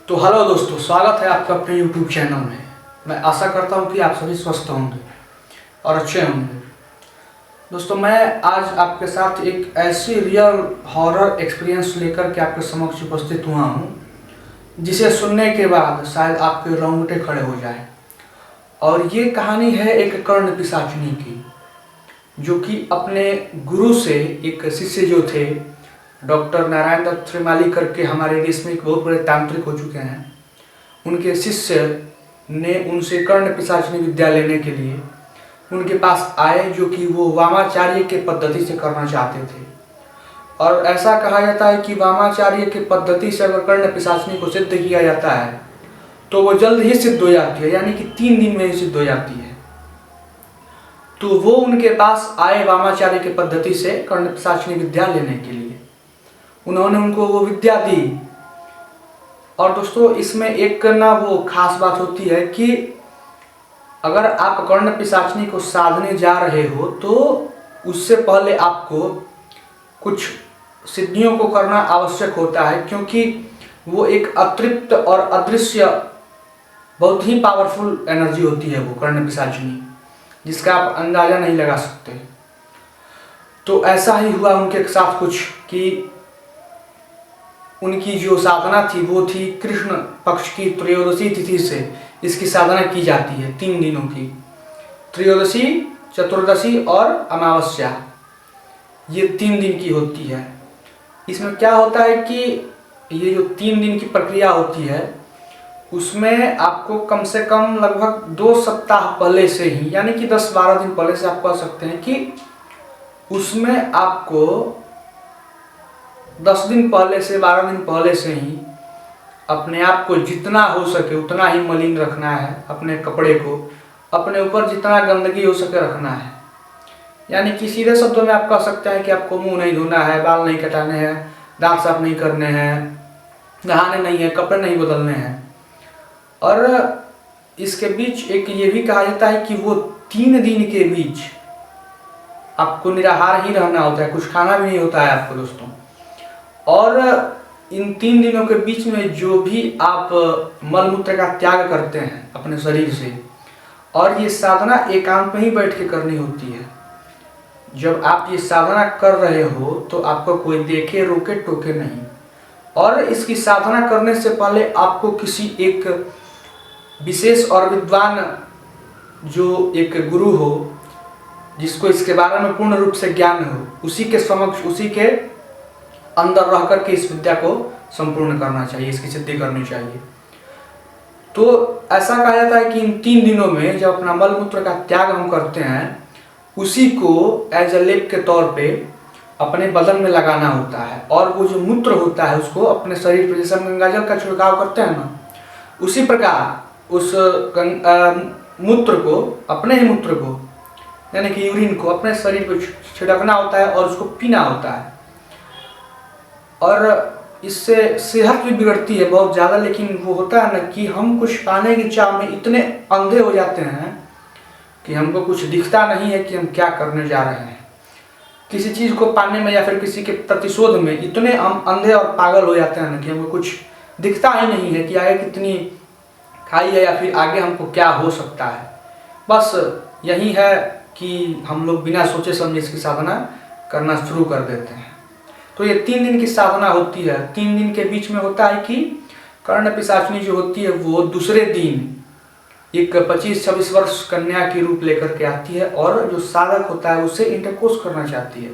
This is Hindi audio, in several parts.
तो हेलो दोस्तों, स्वागत है आपका अपने YouTube चैनल में। मैं आशा करता हूं कि आप सभी स्वस्थ होंगे और अच्छे होंगे। दोस्तों, मैं आज आपके साथ एक ऐसी रियल हॉरर एक्सपीरियंस लेकर के आपके समक्ष उपस्थित हुआ हूं जिसे सुनने के बाद शायद आपके रोंगटे खड़े हो जाए। और ये कहानी है एक कर्ण पिशाचिनी की, जो कि अपने गुरु से, एक शिष्य जो थे डॉक्टर नारायण दत्त त्रिमाली करके, हमारे देश में एक बहुत बड़े तांत्रिक हो चुके हैं, उनके शिष्य ने उनसे कर्ण पिशाचिनी विद्या लेने के लिए उनके पास आए, जो कि वो वामाचार्य के पद्धति से करना चाहते थे। और ऐसा कहा जाता है कि वामाचार्य के पद्धति से अगर कर्ण पिशाचिनी को सिद्ध किया जाता है तो वो जल्द ही सिद्ध हो जाती है, यानी कि 3 दिन में ही सिद्ध हो जाती है। तो वो उनके पास आए वामाचार्य के पद्धति से कर्ण पिशाचिनी विद्या लेने के लिए। उन्होंने उनको वो विद्या दी। और दोस्तों, इसमें एक ना वो खास बात होती है कि अगर आप कर्ण पिशाचिनी को साधने जा रहे हो तो उससे पहले आपको कुछ सिद्धियों को करना आवश्यक होता है, क्योंकि वो एक अतृप्त और अदृश्य बहुत ही पावरफुल एनर्जी होती है वो कर्ण पिशाचिनी, जिसका आप अंदाजा नहीं लगा सकते। तो ऐसा ही हुआ उनके साथ कुछ कि उनकी जो साधना थी वो थी कृष्ण पक्ष की त्रयोदशी तिथि से इसकी साधना की जाती है। 3 दिनों की, त्रयोदशी, चतुर्दशी और अमावस्या, ये 3 दिन की होती है। इसमें क्या होता है कि ये जो 3 दिन की प्रक्रिया होती है उसमें आपको कम से कम लगभग 2 सप्ताह पहले से ही, यानी कि 10-12 दिन पहले से आप कह सकते हैं कि उसमें आपको 10 दिन पहले से, 12 दिन पहले से ही अपने आप को जितना हो सके उतना ही मलिन रखना है। अपने कपड़े को, अपने ऊपर जितना गंदगी हो सके रखना है। यानी कि सीधे शब्दों में आप कह सकते हैं कि आपको मुंह नहीं धोना है, बाल नहीं कटाने हैं, दांत साफ नहीं करने हैं, नहाने नहीं है, कपड़े नहीं बदलने हैं। और इसके बीच एक ये भी कहा जाता है कि वो 3 दिन के बीच आपको निराहार ही रहना होता है, कुछ खाना भी नहीं होता है आपको दोस्तों। और इन 3 दिनों के बीच में जो भी आप मल मूत्र का त्याग करते हैं अपने शरीर से, और ये साधना एकांत में ही बैठ के करनी होती है। जब आप ये साधना कर रहे हो तो आपको कोई देखे, रोके, टोके नहीं। और इसकी साधना करने से पहले आपको किसी एक विशेष और विद्वान, जो एक गुरु हो जिसको इसके बारे में पूर्ण रूप से ज्ञान हो, उसी के समक्ष, उसी के अंदर रह करके इस विद्या को संपूर्ण करना चाहिए, इसकी सिद्धि करनी चाहिए। तो ऐसा कहा जाता है कि इन 3 दिनों में जब अपना मल मूत्र का त्याग हम करते हैं, उसी को एज अ लेप के तौर पे अपने बदन में लगाना होता है। और वो जो मूत्र होता है उसको अपने शरीर पर, जैसे हम गंगाजल का छिड़काव करते हैं ना, उसी प्रकार उस मूत्र को, अपने ही मूत्र को, यानी कि यूरिन को अपने शरीर पर छिड़कना होता है और उसको पीना होता है। और इससे सेहत भी बिगड़ती है बहुत ज़्यादा। लेकिन वो होता है ना कि हम कुछ पाने की चाह में इतने अंधे हो जाते हैं कि हमको कुछ दिखता नहीं है कि हम क्या करने जा रहे हैं। किसी चीज़ को पाने में या फिर किसी के प्रतिशोध में इतने हम अंधे और पागल हो जाते हैं ना कि हमको कुछ दिखता ही नहीं है कि आगे कितनी खाई है या फिर आगे हमको क्या हो सकता है। बस यही है कि हम लोग बिना सोचे समझे इसकी साधना करना शुरू कर देते हैं। तो ये 3 दिन की साधना होती है। 3 दिन के बीच में होता है कि कर्ण पिशाचिनी जो होती है वो दूसरे दिन एक 25-26 वर्ष कन्या की रूप लेकर के आती है, और जो साधक होता है उससे इंटरकोर्स करना चाहती है।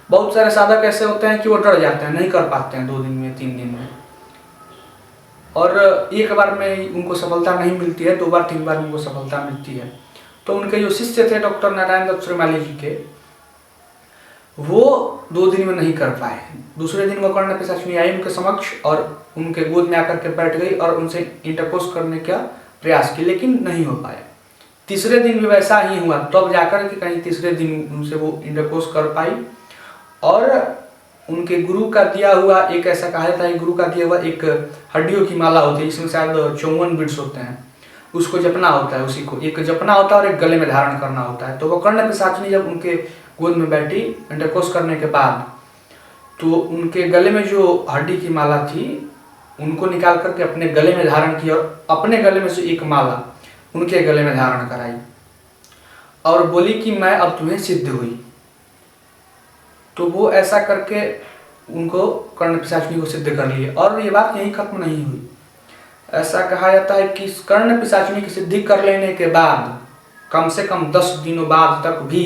बहुत सारे साधक ऐसे होते हैं कि वो डर जाते हैं, नहीं कर पाते हैं 2 दिन में, 3 दिन में, और एक बार में उनको सफलता नहीं मिलती है, 2 बार 3 बार उनको सफलता मिलती है। तो उनके जो शिष्य थे डॉक्टर नारायण दत्त त्रिमाली जी के, वो 2 दिन में नहीं कर पाए। दूसरे दिन वो कर्ण पिशाचिनी आई उनके समक्ष और उनके गोद में आकर के बैठ गई और उनसे इंटरकोर्स करने का प्रयास की, लेकिन नहीं हो पाया। तीसरे दिन भी वैसा ही हुआ, तब जाकर के कहीं तीसरे दिन उनसे वो इंटरकोर्स कर पाई। और उनके गुरु का दिया हुआ एक, ऐसा कहा जाता है, गुरु का दिया हुआ एक हड्डियों की माला होती है जिसमें शायद 54 बीड्स होते हैं, उसको जपना होता है। उसी को एक जपना होता है और एक गले में धारण करना होता है। तो वो कर्ण पिशाचिनी जब उनके गोद में बैठी इंटरकोर्स करने के बाद, तो उनके गले में जो हड्डी की माला थी उनको निकाल करके अपने गले में धारण किया और अपने गले में से एक माला उनके गले में धारण कराई और बोली कि मैं अब तुम्हें सिद्ध हुई। तो वो ऐसा करके उनको कर्ण पिशाचिनी को सिद्ध कर लिए। और ये बात यहीं खत्म नहीं हुई। ऐसा कहा जाता है कि कर्ण पिशाचिनी की सिद्धि कर लेने के बाद कम से कम 10 दिनों बाद तक भी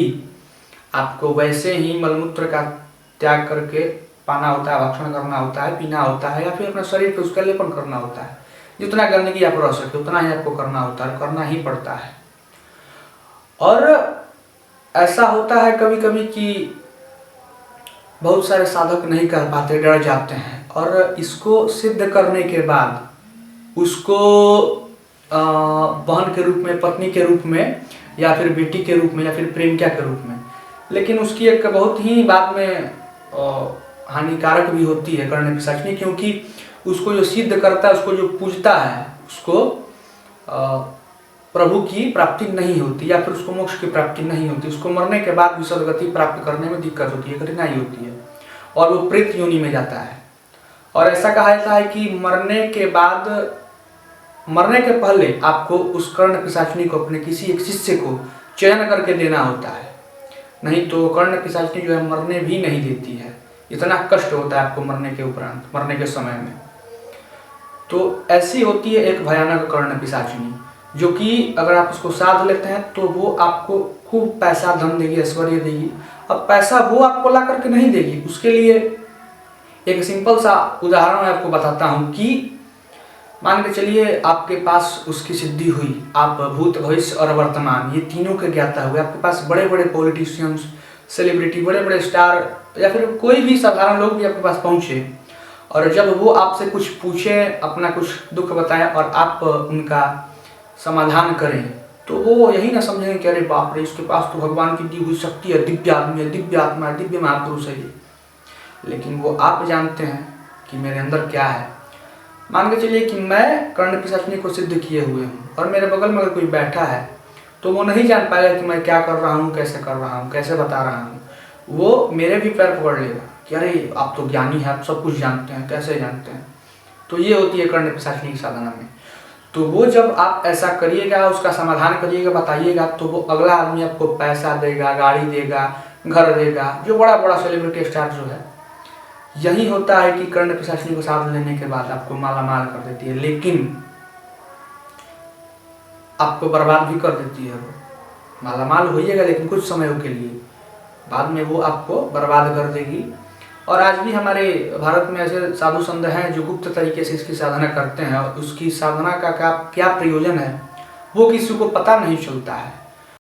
आपको वैसे ही मलमूत्र का त्याग करके पाना होता है, भक्षण करना होता है, पीना होता है, या फिर अपने शरीर पर उसका लेपन करना होता है। जितना गंदगी आप रह सके उतना ही आपको करना होता है, करना ही पड़ता है। और ऐसा होता है कभी कभी कि बहुत सारे साधक नहीं कर पाते, डर जाते हैं, और इसको सिद्ध करने के बाद उसको बहन के रूप में, पत्नी के रूप में, या फिर बेटी के रूप में, या फिर प्रेमिका के रूप में, लेकिन उसकी एक बहुत ही बाद में हानिकारक भी होती है कर्ण पिशाचिनी, क्योंकि उसको जो सिद्ध करता है, उसको जो पूजता है, उसको प्रभु की प्राप्ति नहीं होती, या फिर उसको मोक्ष की प्राप्ति नहीं होती। उसको मरने के बाद भी सदगति प्राप्त करने में दिक्कत होती है, कठिनाई होती है, और वो प्रेत योनि में जाता है। और ऐसा कहा जाता है कि मरने के पहले आपको उस कर्ण पिशाचिनी को अपने किसी एक शिष्य को चयन करके देना होता है, नहीं तो कर्ण पिशाचिनी जो है मरने भी नहीं देती है। इतना कष्ट होता है आपको मरने के उपरांत, मरने के समय में। तो ऐसी होती है एक भयानक कर्ण पिशाचिनी, जो कि अगर आप उसको साध लेते हैं तो वो आपको खूब पैसा धन देगी, ऐश्वर्य देगी। अब पैसा वो आपको ला करके नहीं देगी, उसके लिए एक सिंपल सा उदाहरण मैं आपको बताता हूँ कि मान के चलिए आपके पास उसकी सिद्धि हुई, आप भूत, भविष्य और वर्तमान ये तीनों के ज्ञाता हुए, आपके पास बड़े बड़े पॉलिटिशियंस, सेलिब्रिटी, बड़े बड़े स्टार, या फिर कोई भी साधारण लोग भी आपके पास पहुँचे, और जब वो आपसे कुछ पूछे, अपना कुछ दुख बताएं और आप उनका समाधान करें, तो वो यही ना समझेंगे कि अरे बाप रे, इसके पास तो भगवान की दी हुई शक्ति है, दिव्य आदमी है, दिव्य आत्मा है, दिव्य महापुरुष है ये। लेकिन वो आप जानते हैं कि मेरे अंदर क्या है। मान के चलिए कि मैं कर्ण पिशाचिनी को सिद्ध किए हुए हूँ, और मेरे बगल में अगर कोई बैठा है तो वो नहीं जान पाएगा कि मैं क्या कर रहा हूँ, कैसे कर रहा हूँ, कैसे बता रहा हूँ। वो मेरे भी पैर पकड़ लेगा कि अरे आप तो ज्ञानी हैं, आप सब कुछ जानते हैं, कैसे जानते हैं। तो ये होती है कर्ण पिशाचिनी की साधना में। तो वो जब आप ऐसा करिएगा, उसका समाधान करिएगा, बताइएगा, तो वो अगला आदमी आपको पैसा देगा, गाड़ी देगा, घर देगा। जो बड़ा बड़ा सेलिब्रिटी स्टार जो है, यही होता है कि कर्ण पिशाचिनी को साथ लेने के बाद आपको माला माल कर देती है, लेकिन आपको बर्बाद भी कर देती है। वो माला माल होइएगा लेकिन कुछ समय के लिए, बाद में वो आपको बर्बाद कर देगी। और आज भी हमारे भारत में ऐसे साधु संत हैं जो गुप्त तरीके से इसकी साधना करते हैं, और उसकी साधना का क्या प्रयोजन है वो किसी को पता नहीं चलता है।